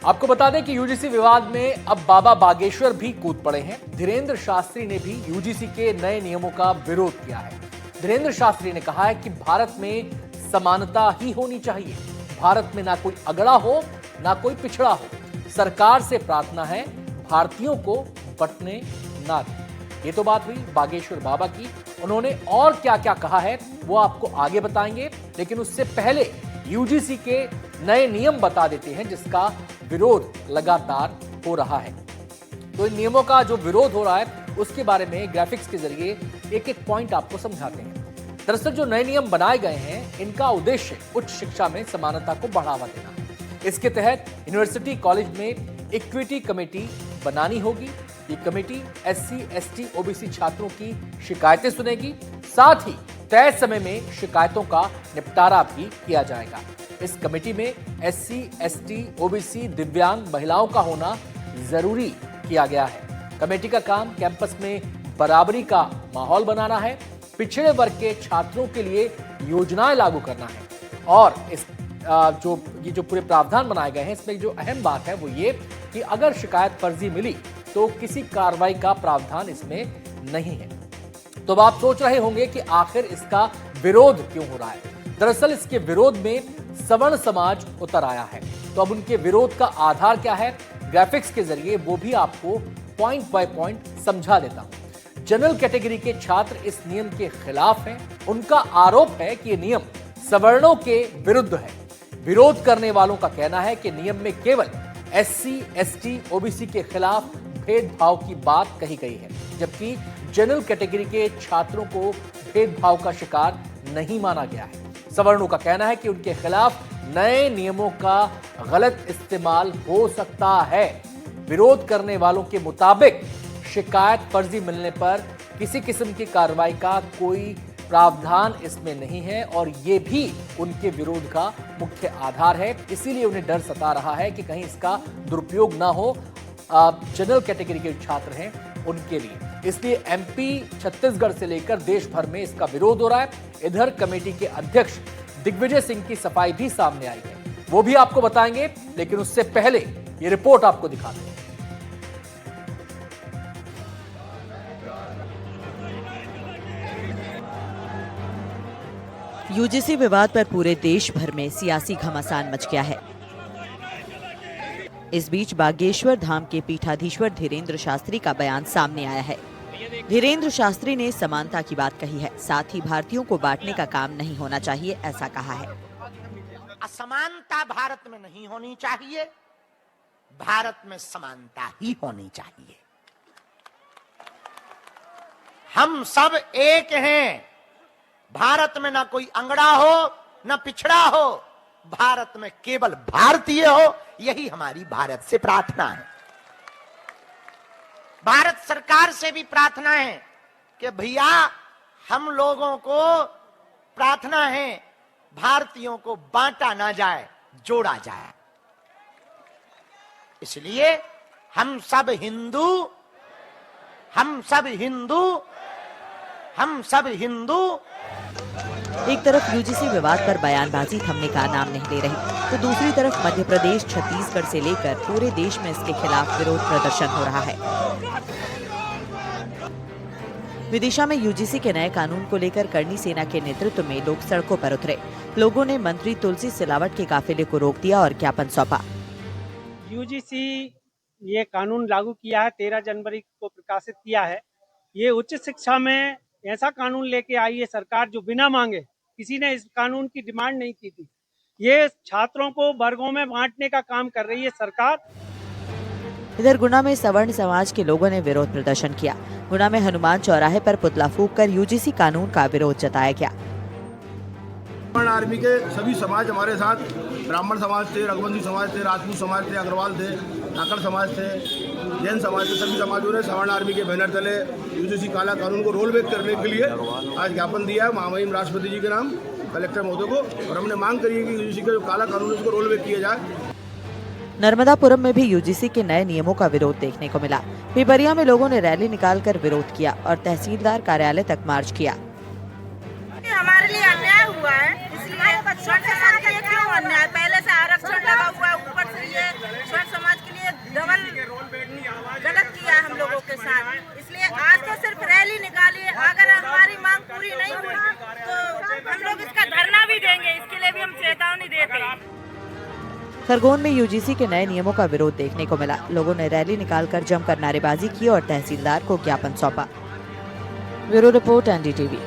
आपको बता दें कि यूजीसी विवाद में अब बाबा बागेश्वर भी कूद पड़े हैं। धीरेन्द्र शास्त्री ने भी यूजीसी के नए नियमों का विरोध किया है। धीरेन्द्र शास्त्री ने कहा है कि भारत में समानता ही होनी चाहिए। भारत में ना कोई अगड़ा हो ना कोई पिछड़ा हो। सरकार से प्रार्थना है भारतीयों को बंटने ना दें। ये तो बात हुई बागेश्वर बाबा की। उन्होंने और क्या क्या कहा है वो आपको आगे बताएंगे, लेकिन उससे पहले यूजीसी के नए नियम बता देते हैं जिसका विरोध लगातार हो रहा है। तो इन नियमों का जो विरोध हो रहा है उसके बारे में ग्राफिक्स के जरिए एक एक पॉइंट आपको समझाते हैं। दरअसल जो नए नियम बनाए गए हैं इनका उद्देश्य उच्च शिक्षा में समानता को बढ़ावा देना है। इसके तहत यूनिवर्सिटी कॉलेज में इक्विटी कमेटी बनानी होगी। ये कमेटी एससी, एसटी, ओबीसी छात्रों की शिकायतें सुनेगी। साथ ही तय समय में शिकायतों का निपटारा भी किया जाएगा। इस कमेटी में एससी, एसटी, ओबीसी, दिव्यांग महिलाओं का होना जरूरी किया गया है। कमेटी का काम कैंपस में बराबरी का माहौल बनाना है, पिछड़े वर्ग के छात्रों के लिए योजनाएं लागू करना है और इस जो पूरे प्रावधान बनाए गए हैं इसमें जो अहम बात है वो ये कि अगर शिकायत फर्जी मिली तो किसी कार्रवाई का प्रावधान इसमें नहीं है। तो अब आप सोच रहे होंगे कि आखिर इसका विरोध क्यों हो रहा है। दरअसल इसके विरोध में सवर्ण समाज उतर आया है। तो अब उनके विरोध का आधार क्या है, ग्राफिक्स के जरिए वो भी आपको पॉइंट बाय पॉइंट समझा देता हूं। जनरल कैटेगरी के छात्र इस नियम के खिलाफ हैं। उनका आरोप है कि यह नियम सवर्णों के विरुद्ध है। विरोध करने वालों का कहना है कि नियम में केवल एससी, एसटी, ओबीसी के खिलाफ भेदभाव की बात कही गई है, जबकि जनरल कैटेगरी के छात्रों को भेदभाव का शिकार नहीं माना गया है। सवर्णों का कहना है कि उनके खिलाफ नए नियमों का गलत इस्तेमाल हो सकता है। विरोध करने वालों के मुताबिक शिकायत फर्जी मिलने पर किसी किस्म की कार्रवाई का कोई प्रावधान इसमें नहीं है और ये भी उनके विरोध का मुख्य आधार है। इसीलिए उन्हें डर सता रहा है कि कहीं इसका दुरुपयोग ना हो जनरल कैटेगरी के छात्र हैं उनके लिए। इसलिए एमपी, छत्तीसगढ़ से लेकर देश भर में इसका विरोध हो रहा है। इधर कमेटी के अध्यक्ष दिग्विजय सिंह की सफाई भी सामने आई है, वो भी आपको बताएंगे, लेकिन उससे पहले ये रिपोर्ट आपको दिखा दें। यूजीसी विवाद पर पूरे देश भर में सियासी घमासान मच गया है। इस बीच बागेश्वर धाम के पीठाधीश्वर धीरेन्द्र शास्त्री का बयान सामने आया है। धीरेन्द्र शास्त्री ने समानता की बात कही है, साथ ही भारतीयों को बांटने का काम नहीं होना चाहिए, ऐसा कहा है। असमानता भारत में नहीं होनी चाहिए, भारत में समानता ही होनी चाहिए। हम सब एक हैं। भारत में ना कोई अंगड़ा हो ना पिछड़ा हो, भारत में केवल भारतीय हो, यही हमारी भारत से प्रार्थना है। भारत सरकार से भी प्रार्थना है कि भैया हम लोगों को प्रार्थना है भारतीयों को बांटा ना जाए, जोड़ा जाए। इसलिए हम सब हिंदू, हम सब हिंदू, हम सब हिंदू। एक तरफ यूजीसी विवाद पर बयानबाजी थमने का नाम नहीं ले रही, तो दूसरी तरफ मध्य प्रदेश, छत्तीसगढ़ से लेकर पूरे देश में इसके खिलाफ विरोध प्रदर्शन हो रहा है। विदिशा में यूजीसी के नए कानून को लेकर करनी सेना के नेतृत्व में लोग सड़कों पर उतरे। लोगों ने मंत्री तुलसी सिलावट के काफिले को रोक दिया और ज्ञापन सौंपा। यूजीसी ये कानून लागू किया है, 13 जनवरी को प्रकाशित किया है। ये उच्च शिक्षा में ऐसा कानून लेके आई है सरकार जो बिना मांगे, किसी ने इस कानून की डिमांड नहीं की थी। ये छात्रों को वर्गों में बांटने का काम कर रही है सरकार। इधर गुना में सवर्ण समाज के लोगों ने विरोध प्रदर्शन किया। गुना में हनुमान चौराहे पर पुतला फूंककर यूजीसी कानून का विरोध जताया गया। सवर्ण आर्मी के सभी समाज हमारे साथ, ब्राह्मण समाज थे, रघुवंशी समाज थे, राजपूत समाज थे, अग्रवाल थे, ठाकर समाज थे, जैन समाज थे, सभी समाजों ने सवर्ण आर्मी के बैनर तले यूजीसी काला कानून को रोल बैक करने के लिए आज ज्ञापन दिया है महामहिम राष्ट्रपति जी के नाम, कलेक्टर महोदय को, और हमने मांग करी है कि यूजीसी का जो काला कानून है उसको रोल बैक किया जाए। नर्मदापुरम में भी यूजीसी के नए नियमों का विरोध देखने को मिला। पिपरिया में लोगों ने रैली निकालकर विरोध किया और तहसीलदार कार्यालय तक मार्च किया। हमारे लिए अन्याय हुआ है, इसलिए क्यों अन्याय, पहले से आरक्षण लगा हुआ है, ऊपर से ये मांग पूरी नहीं हुई तो हम लोग इसका धरना भी देंगे, इसके लिए भी हम चेतावनी देते हैं। खरगोन में यूजीसी के नए नियमों का विरोध देखने को मिला। लोगों ने रैली निकालकर जमकर नारेबाजी की और तहसीलदार को ज्ञापन सौंपा। Bureau report, NDTV.